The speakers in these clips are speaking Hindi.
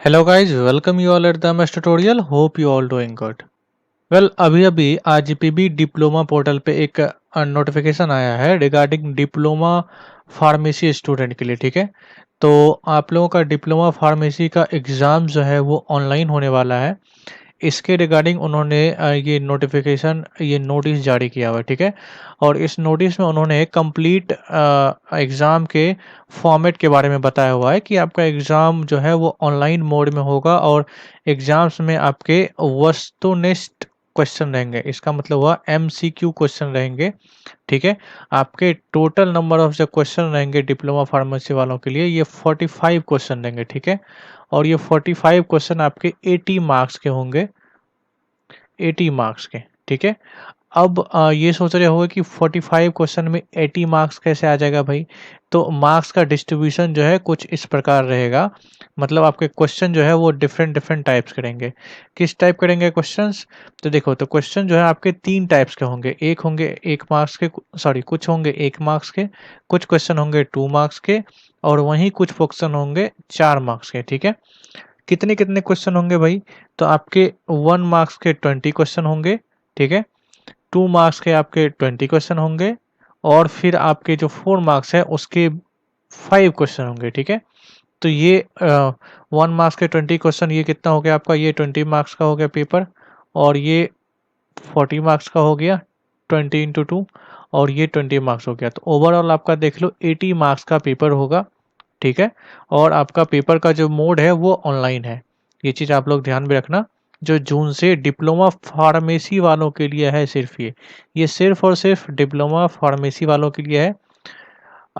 Hello guys, welcome you all at the MS tutorial. Hope you all doing good. Well, अभी आरजीपीबी डिप्लोमा पोर्टल पे एक नोटिफिकेशन आया है रिगार्डिंग डिप्लोमा फार्मेसी स्टूडेंट के लिए। ठीक है, तो आप लोगों का डिप्लोमा फार्मेसी का एग्ज़ाम जो है वो ऑनलाइन होने वाला है। इसके रिगार्डिंग उन्होंने ये नोटिफिकेशन ये नोटिस जारी किया हुआ है। ठीक है, और इस नोटिस में उन्होंने कंप्लीट एग्ज़ाम के फॉर्मेट के बारे में बताया हुआ है कि आपका एग्ज़ाम जो है वो ऑनलाइन मोड में होगा और एग्ज़ाम्स में आपके वस्तुनिष्ठ क्वेश्चन रहेंगे। इसका मतलब हुआ एमसीक्यू क्वेश्चन रहेंगे। ठीक है, आपके टोटल नंबर ऑफ जो क्वेश्चन रहेंगे डिप्लोमा फार्मेसी वालों के लिए ये 45 क्वेश्चन रहेंगे। ठीक है, और ये 45 क्वेश्चन आपके 80 मार्क्स के होंगे, 80 मार्क्स के। ठीक है, अब ये सोच रहे होंगे कि 45 क्वेश्चन में 80 मार्क्स कैसे आ जाएगा भाई। तो मार्क्स का डिस्ट्रीब्यूशन जो है कुछ इस प्रकार रहेगा। मतलब आपके क्वेश्चन जो है वो डिफरेंट डिफरेंट टाइप्स करेंगे। किस टाइप करेंगे क्वेश्चंस? तो देखो, तो क्वेश्चन जो है आपके 3 टाइप्स के होंगे। एक होंगे 1 मार्क्स के, सॉरी कुछ होंगे 1 मार्क्स के, कुछ क्वेश्चन होंगे 2 मार्क्स के और वहीं कुछ क्वेश्चन होंगे 4 मार्क्स के। ठीक है, कितने-कितने क्वेश्चन होंगे भाई? तो आपके 1 मार्क्स के 20 क्वेश्चन होंगे। ठीक है, 2 मार्क्स के आपके 20 क्वेश्चन होंगे और फिर आपके जो 4 मार्क्स है उसके 5 क्वेश्चन होंगे। ठीक है, तो ये 1 मार्क्स के 20 क्वेश्चन, ये कितना हो गया आपका? ये 20 मार्क्स का हो गया पेपर और ये 40 मार्क्स का हो गया 20 इंटू 2 और ये 20 मार्क्स हो गया। तो ओवरऑल आपका देख लो 80 मार्क्स का पेपर होगा। ठीक है, और आपका पेपर का जो मोड है वो ऑनलाइन है। ये चीज़ आप लोग ध्यान में रखना। जो जून से डिप्लोमा फार्मेसी वालों के लिए है सिर्फ ये सिर्फ और सिर्फ डिप्लोमा फार्मेसी वालों के लिए है।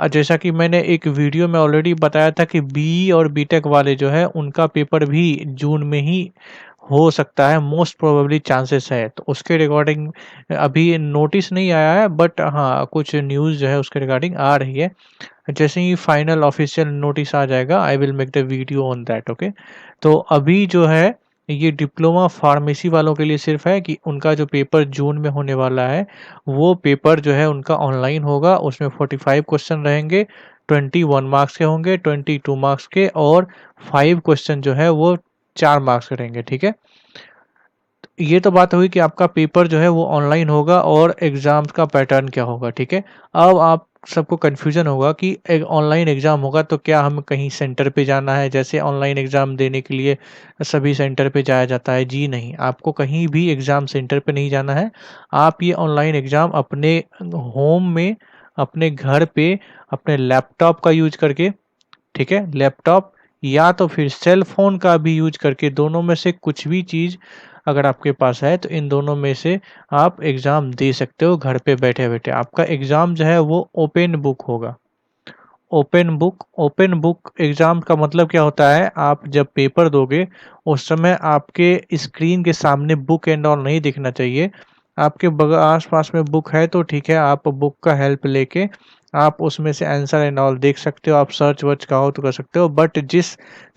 जैसा कि मैंने एक वीडियो में ऑलरेडी बताया था कि बीई और बीटेक वाले जो है उनका पेपर भी जून में ही हो सकता है, मोस्ट प्रोबेबली चांसेस है। तो उसके रिगार्डिंग अभी नोटिस नहीं आया है, बट हाँ कुछ न्यूज़ जो है उसके रिगार्डिंग आ रही है। जैसे ही फाइनल ऑफिशियल नोटिस आ जाएगा I will make the video on that. Okay, तो अभी जो है ये डिप्लोमा फार्मेसी वालों के लिए सिर्फ है कि उनका जो पेपर जून में होने वाला है वो पेपर जो है उनका ऑनलाइन होगा। उसमें 45 क्वेश्चन रहेंगे, 21 मार्क्स के होंगे, 22 मार्क्स के और 5 क्वेश्चन जो है वो 4 मार्क्स के रहेंगे। ठीक है, ये तो बात हुई कि आपका पेपर जो है वो ऑनलाइन होगा और एग्ज़ाम्स का पैटर्न क्या होगा। ठीक है, अब आप सबको कन्फ्यूज़न होगा कि एक ऑनलाइन एग्ज़ाम होगा तो क्या हमें कहीं सेंटर पे जाना है? जैसे ऑनलाइन एग्ज़ाम देने के लिए सभी सेंटर पे जाया जाता है। जी नहीं, आपको कहीं भी एग्ज़ाम सेंटर पे नहीं जाना है। आप ये ऑनलाइन एग्ज़ाम अपने होम में, अपने घर पे, अपने लैपटॉप का यूज़ करके, ठीक है, लैपटॉप या तो फिर सेल फ़ोन का भी यूज़ करके, दोनों में से कुछ भी चीज़ अगर आपके पास है तो इन दोनों में से आप एग्ज़ाम दे सकते हो घर पे बैठे-बैठे। आपका एग्ज़ाम जो है वो ओपन बुक होगा। ओपन बुक एग्ज़ाम का मतलब क्या होता है? आप जब पेपर दोगे उस समय आपके स्क्रीन के सामने बुक एंड ऑल नहीं दिखना चाहिए। आपके आस-पास में बुक है तो ठीक है, आप बुक का हेल्प लेके आप उसमें से आंसर एंड ऑल देख सकते हो। आप सर्च वर्च चाहो तो कर सकते हो, बट जिस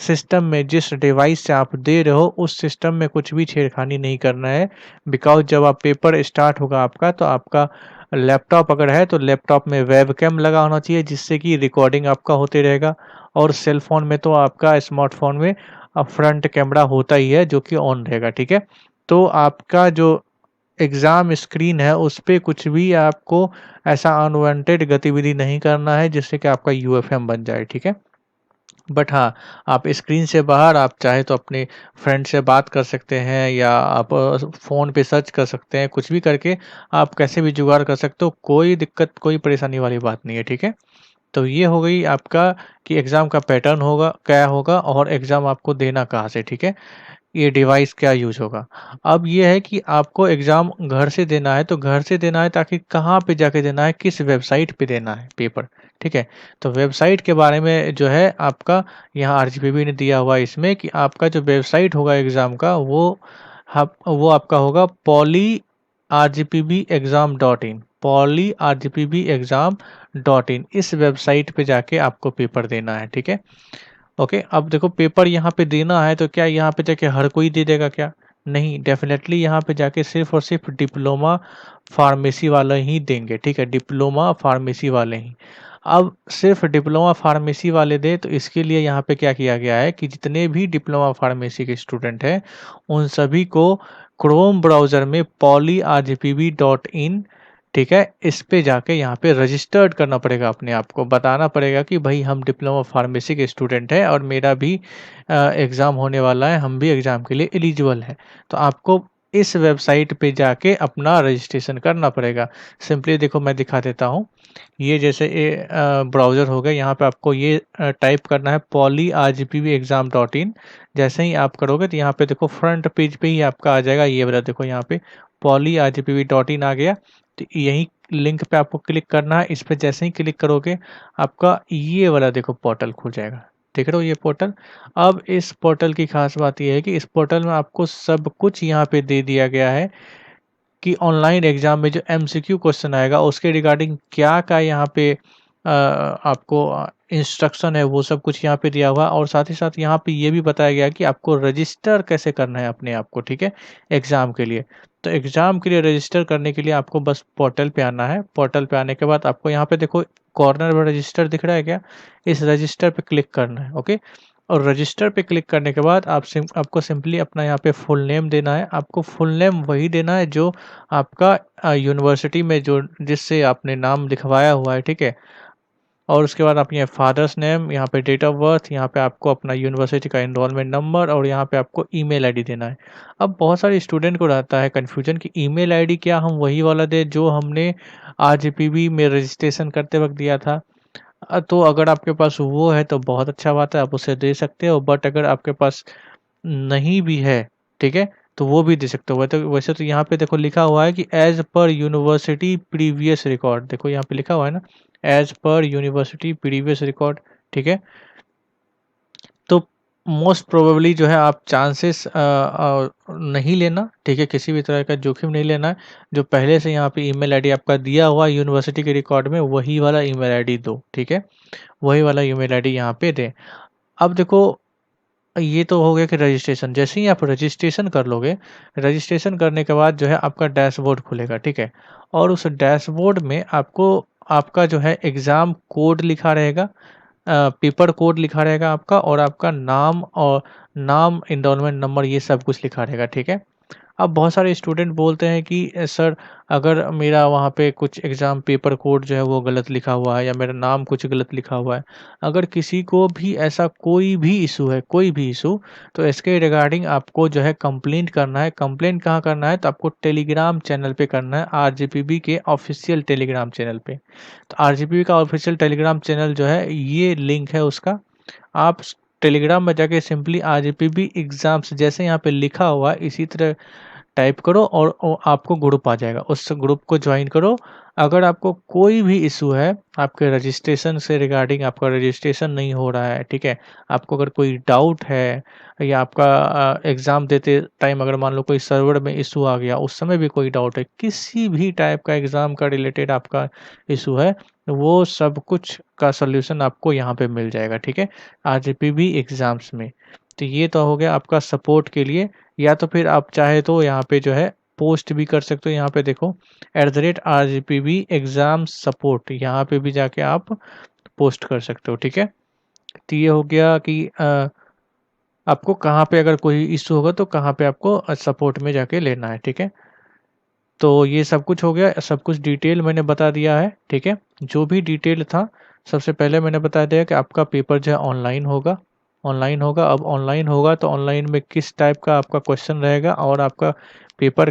सिस्टम में, जिस डिवाइस से आप दे रहे हो उस सिस्टम में कुछ भी छेड़खानी नहीं करना है। बिकॉज़ जब आप पेपर स्टार्ट होगा आपका तो आपका लैपटॉप अगर है तो लैपटॉप में वेबकैम लगा होना चाहिए जिससे कि रिकॉर्डिंग आपका होते रहेगा। और सेल फ़ोन में तो आपका, स्मार्टफ़ोन में फ्रंट कैमरा होता ही है जो कि ऑन रहेगा। ठीक है, तो आपका जो एग्ज़ाम स्क्रीन है उस पे कुछ भी आपको ऐसा अनवांटेड गतिविधि नहीं करना है जिससे कि आपका यूएफएम बन जाए। ठीक है, बट हाँ, आप स्क्रीन से बाहर आप चाहे तो अपने फ्रेंड से बात कर सकते हैं या आप फ़ोन पे सर्च कर सकते हैं, कुछ भी करके आप कैसे भी जुगाड़ कर सकते हो। कोई दिक्कत, कोई परेशानी वाली बात नहीं है। ठीक है, तो ये हो गई आपका कि एग्ज़ाम का पैटर्न होगा, क्या होगा और एग्ज़ाम आपको देना कहाँ से। ठीक है, ये डिवाइस क्या यूज़ होगा। अब ये है कि आपको एग्ज़ाम घर से देना है, तो घर से देना है ताकि कहाँ पे जाके देना है, किस वेबसाइट पे देना है पेपर। ठीक है, तो वेबसाइट के बारे में जो है आपका यहाँ आरजीपीबी ने दिया हुआ है इसमें कि आपका जो वेबसाइट होगा एग्ज़ाम का वो आपका होगा polyRGPBexam.in, polyRGPBexam.in। इस वेबसाइट पे जाके आपको पेपर देना है। ठीक है, ओके, अब देखो पेपर यहाँ पे देना है तो क्या यहाँ पे जाके हर कोई दे देगा क्या? नहीं, डेफ़िनेटली यहाँ पे जाके सिर्फ़ और सिर्फ़ डिप्लोमा फार्मेसी वाले ही देंगे। ठीक है, डिप्लोमा फार्मेसी वाले ही। अब सिर्फ डिप्लोमा फार्मेसी वाले दें, तो इसके लिए यहाँ पे क्या किया गया है कि जितने भी डिप्लोमा फार्मेसी के स्टूडेंट हैं उन सभी को क्रोम ब्राउज़र में poly.rgpb.in, ठीक है, इस पे जाके यहाँ पे रजिस्टर्ड करना पड़ेगा, अपने आप को बताना पड़ेगा कि भाई हम डिप्लोमा फार्मेसी के स्टूडेंट हैं और मेरा भी एग्ज़ाम होने वाला है, हम भी एग्ज़ाम के लिए एलिजिबल हैं। तो आपको इस वेबसाइट पे जाके अपना रजिस्ट्रेशन करना पड़ेगा। सिंपली देखो मैं दिखा देता हूँ। ये जैसे ब्राउज़र हो गया, यहाँ पे आपको ये टाइप करना है poly.rgpbexam.in। जैसे ही आप करोगे तो यहाँ पे देखो फ्रंट पेज पे ही आपका आ जाएगा, ये वाला देखो यहाँ पे poly.rgpb.in आ गया। तो यही लिंक पे आपको क्लिक करना है। इस पे जैसे ही क्लिक करोगे आपका ये वाला देखो पोर्टल खुल जाएगा। देख रहे हो ये पोर्टल? अब इस पोर्टल की खास बात ये है कि इस पोर्टल में आपको सब कुछ यहाँ पे दे दिया गया है कि ऑनलाइन एग्ज़ाम में जो एमसीक्यू क्वेश्चन आएगा उसके रिगार्डिंग क्या-क्या यहाँ पे आपको इंस्ट्रक्शन है वो सब कुछ यहाँ पे दिया हुआ है, और साथ ही साथ यहाँ पे ये भी बताया गया है कि आपको रजिस्टर कैसे करना है अपने आप को, ठीक है? एग्ज़ाम के लिए। तो एग्ज़ाम के लिए रजिस्टर करने के लिए आपको बस पोर्टल पे आना है। पोर्टल पे आने के बाद आपको यहाँ पे देखो कॉर्नर में रजिस्टर दिख रहा है क्या? इस रजिस्टर पे क्लिक करना है, ओके? और रजिस्टर पे क्लिक करने के बाद आपको सिंपली अपना यहाँ पे फुल नेम देना है। आपको फुल नेम वही देना है जो आपका यूनिवर्सिटी में जो जिससे आपने नाम लिखवाया हुआ है, ठीक है? और उसके बाद आप ये फादर्स नेम, यहाँ पे डेट ऑफ बर्थ, यहाँ पे आपको अपना यूनिवर्सिटी का एनरोलमेंट नंबर और यहाँ पे आपको ईमेल आईडी देना है। अब बहुत सारे स्टूडेंट को रहता है कन्फ्यूजन कि ईमेल आईडी क्या हम वही वाला दें जो हमने आरजीपीवी में रजिस्ट्रेशन करते वक़्त दिया था? तो अगर आपके पास वो है तो बहुत अच्छा बात है, आप उसे दे सकते हो, बट अगर आपके पास नहीं भी है, ठीक है? तो वो भी दे सकते हो। वैसे तो यहाँ पे देखो लिखा हुआ है कि as per university previous record, देखो यहाँ पे लिखा हुआ है ना, as per university previous record, ठीक है? तो मोस्ट प्रोबेबली जो है आप चांसेस नहीं लेना, ठीक है? किसी भी तरह का जोखिम नहीं लेना है। जो पहले से यहाँ पे ईमेल आईडी आपका दिया हुआ है यूनिवर्सिटी के रिकॉर्ड में, वही वाला ईमेल आईडी दो, ठीक है? वही वाला ईमेल आईडी यहाँ पे दें। अब देखो ये तो हो गया कि रजिस्ट्रेशन, जैसे ही आप रजिस्ट्रेशन कर लोगे, रजिस्ट्रेशन करने के बाद जो है आपका डैशबोर्ड खुलेगा, ठीक है? और उस डैशबोर्ड में आपको आपका जो है एग्ज़ाम कोड लिखा रहेगा, पेपर कोड लिखा रहेगा आपका, और आपका नाम और नाम, एनरोलमेंट नंबर, ये सब कुछ लिखा रहेगा, ठीक है? अब बहुत सारे स्टूडेंट बोलते हैं कि सर अगर मेरा वहाँ पे कुछ एग्ज़ाम पेपर कोड जो है वो गलत लिखा हुआ है या मेरा नाम कुछ गलत लिखा हुआ है। अगर किसी को भी ऐसा कोई भी इश्यू है, कोई भी इश्यू, तो इसके रिगार्डिंग आपको जो है कंप्लेंट करना है। कंप्लेंट कहाँ करना है? तो आपको टेलीग्राम चैनल पे करना है, आरजीपीबी के ऑफ़िशियल टेलीग्राम चैनल पे। तो आरजीपीबी का ऑफ़िशियल टेलीग्राम चैनल जो है, ये लिंक है उसका। आप टेलीग्राम में जाके सिंपली आरजीपीबी एग्ज़ाम्स जैसे यहाँ पे लिखा हुआ है इसी तरह टाइप करो और आपको ग्रुप आ जाएगा, उस ग्रुप को ज्वाइन करो। अगर आपको कोई भी इशू है आपके रजिस्ट्रेशन से रिगार्डिंग, आपका रजिस्ट्रेशन नहीं हो रहा है, ठीक है? आपको अगर कोई डाउट है या आपका एग्ज़ाम देते टाइम अगर मान लो कोई सर्वर में इशू आ गया, उस समय भी कोई डाउट है, किसी भी टाइप का एग्ज़ाम का रिलेटेड आपका इशू है, वो सब कुछ का सॉल्यूशन आपको यहाँ पे मिल जाएगा, ठीक है? आरजीपीबी एग्ज़ाम्स में। तो ये तो हो गया आपका सपोर्ट के लिए, या तो फिर आप चाहे तो यहाँ पे जो है पोस्ट भी कर सकते हो। यहाँ पे देखो @rgpb एग्ज़ाम सपोर्ट, यहाँ पे भी जाके आप पोस्ट कर सकते हो, ठीक है? तो ये हो गया कि आपको कहाँ पे अगर कोई इश्यू होगा तो कहाँ पे आपको सपोर्ट में जाके लेना है, ठीक है? तो ये सब कुछ हो गया, सब कुछ डिटेल मैंने बता दिया है, ठीक है? जो भी डिटेल था, सबसे पहले मैंने बता दिया कि आपका पेपर जो है ऑनलाइन होगा, ऑनलाइन होगा। अब ऑनलाइन होगा तो ऑनलाइन में किस टाइप का आपका क्वेश्चन रहेगा, और आपका पेपर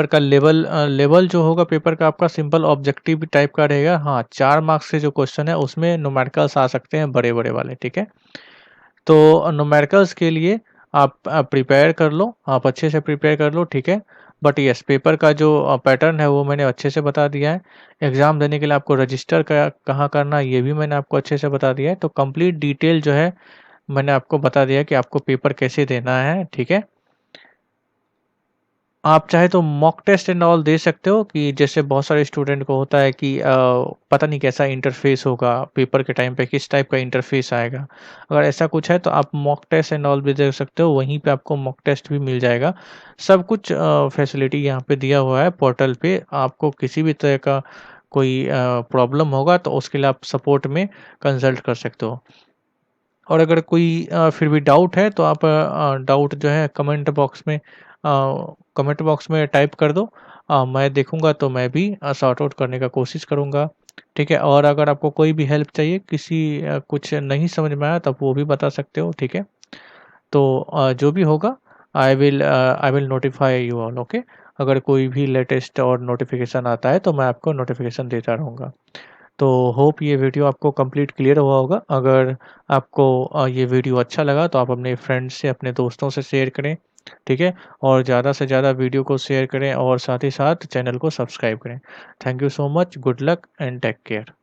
का लेवल जो होगा पेपर का आपका सिंपल ऑब्जेक्टिव टाइप का रहेगा। हाँ, 4 मार्क्स के जो क्वेश्चन है उसमें न्यूमेरिकल्स आ सकते हैं बड़े-बड़े वाले, ठीक है? तो न्यूमेरिकल्स के लिए आप प्रिपेयर कर लो, आप अच्छे से प्रिपेयर कर लो, ठीक है? बट येस, पेपर का जो पैटर्न है वो मैंने अच्छे से बता दिया है। एग्ज़ाम देने के लिए आपको रजिस्टर कहाँ करना है ये भी मैंने आपको अच्छे से बता दिया है। तो कंप्लीट डिटेल जो है मैंने आपको बता दिया है कि आपको पेपर कैसे देना है, ठीक है? आप चाहे तो मॉक टेस्ट एंड ऑल दे सकते हो, कि जैसे बहुत सारे स्टूडेंट को होता है कि पता नहीं कैसा इंटरफेस होगा पेपर के टाइम पे, किस टाइप का इंटरफेस आएगा। अगर ऐसा कुछ है तो आप मॉक टेस्ट एंड ऑल भी दे सकते हो, वहीं पे आपको मॉक टेस्ट भी मिल जाएगा। सब कुछ फैसिलिटी यहाँ पे दिया हुआ है पोर्टल पे, आपको किसी भी तरह का कोई प्रॉब्लम होगा तो उसके लिए आप सपोर्ट में कंसल्ट कर सकते हो। और अगर कोई फिर भी डाउट है तो आप डाउट जो है कमेंट बॉक्स में टाइप कर दो। मैं देखूँगा तो मैं भी सॉर्ट आउट करने का कोशिश करूँगा, ठीक है? और अगर आपको कोई भी हेल्प चाहिए कुछ नहीं समझ में आया तो आप वो भी बता सकते हो, ठीक है? तो जो भी होगा I will notify you all, okay? अगर कोई भी लेटेस्ट और नोटिफ़िकेशन आता है तो मैं आपको नोटिफ़िकेशन देता रहूँगा। तो होप ये वीडियो आपको कंप्लीट क्लियर हुआ होगा। अगर आपको ये वीडियो अच्छा लगा तो आप अपने फ्रेंड्स से, अपने दोस्तों से शेयर करें, ठीक है? और ज़्यादा से ज़्यादा वीडियो को शेयर करें और साथ ही साथ चैनल को सब्सक्राइब करें। Thank you so much, good luck and take care.